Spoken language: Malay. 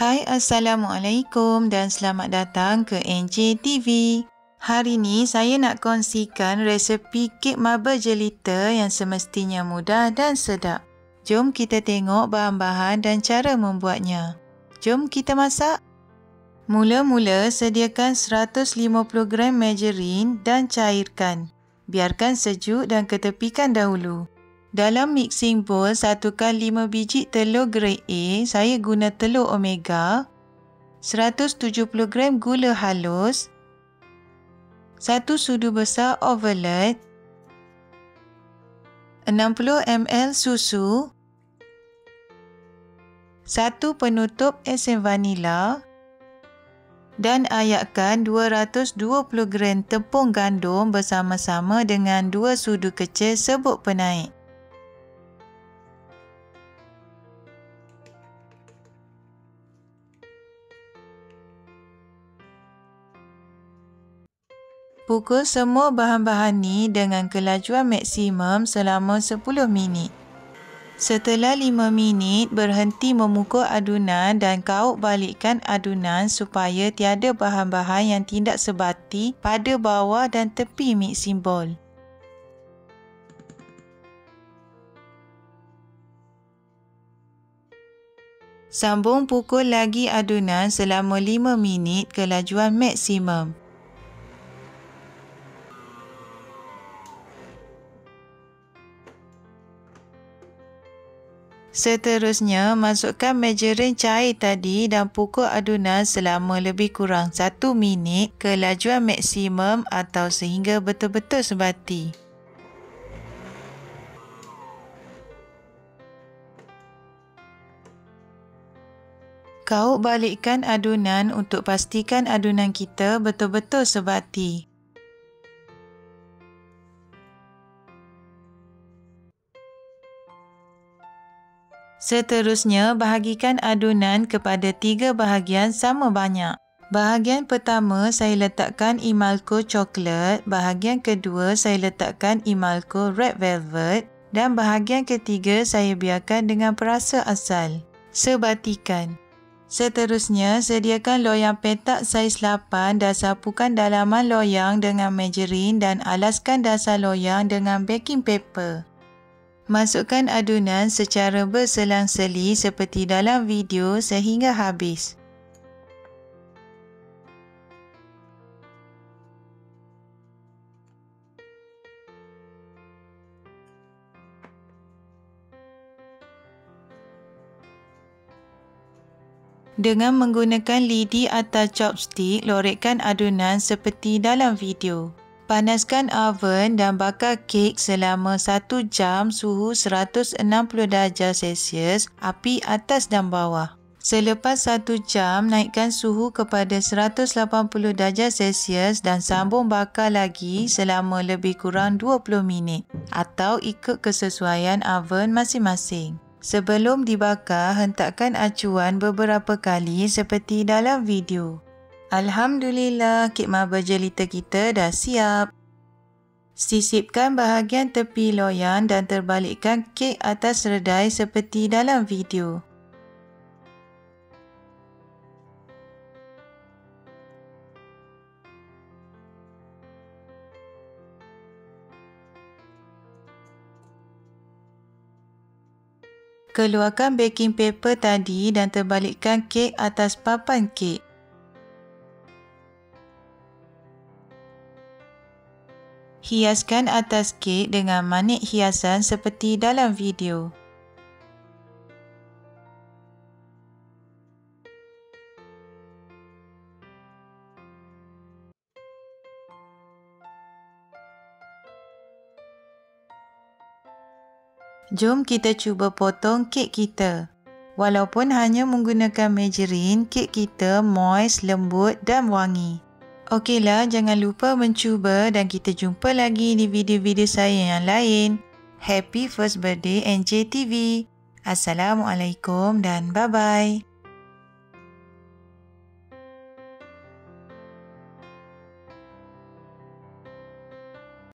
Hai, Assalamualaikum dan selamat datang ke NJ TV. Hari ni saya nak kongsikan resepi kek marble jelita yang semestinya mudah dan sedap. Jom kita tengok bahan-bahan dan cara membuatnya. Jom kita masak. Mula-mula sediakan 150 gram margarin dan cairkan. Biarkan sejuk dan ketepikan dahulu. Dalam mixing bowl, satukan 5 biji telur grade A, saya guna telur omega, 170 gram gula halus, 1 sudu besar overload, 60 ml susu, 1 penutup esen vanila dan ayakkan 220 gram tepung gandum bersama-sama dengan 2 sudu kecil serbuk penaik. Pukul semua bahan-bahan ni dengan kelajuan maksimum selama 10 minit. Setelah 5 minit, berhenti memukul adunan dan kauk balikkan adunan supaya tiada bahan-bahan yang tidak sebati pada bawah dan tepi mixing bowl. Sambung pukul lagi adunan selama 5 minit kelajuan maksimum. Seterusnya, masukkan margarin cair tadi dan pukul adunan selama lebih kurang 1 minit kelajuan maksimum atau sehingga betul-betul sebati. Kauk balikkan adunan untuk pastikan adunan kita betul-betul sebati. Seterusnya, bahagikan adunan kepada 3 bahagian sama banyak. Bahagian pertama saya letakkan Emalco coklat, bahagian kedua saya letakkan Emalco red velvet dan bahagian ketiga saya biarkan dengan perasa asal. Sebatikan. Seterusnya, sediakan loyang petak saiz 8 dan sapukan dalaman loyang dengan margarin dan alaskan dasar loyang dengan baking paper. Masukkan adunan secara berselang-seli seperti dalam video sehingga habis. Dengan menggunakan lidi atau chopstick, lorekkan adunan seperti dalam video. Panaskan oven dan bakar kek selama 1 jam suhu 160 darjah Celsius, api atas dan bawah. Selepas 1 jam, naikkan suhu kepada 180 darjah Celsius dan sambung bakar lagi selama lebih kurang 20 minit atau ikut kesesuaian oven masing-masing. Sebelum dibakar, hentakkan acuan beberapa kali seperti dalam video. Alhamdulillah, kek marble jelita kita dah siap. Sisipkan bahagian tepi loyang dan terbalikkan kek atas redai seperti dalam video. Keluarkan baking paper tadi dan terbalikkan kek atas papan kek. Hiaskan atas kek dengan manik hiasan seperti dalam video. Jom kita cuba potong kek kita. Walaupun hanya menggunakan margarin, kek kita moist, lembut dan wangi. Okeylah, jangan lupa mencuba dan kita jumpa lagi di video-video saya yang lain. Happy first birthday NJ TV. Assalamualaikum dan bye-bye.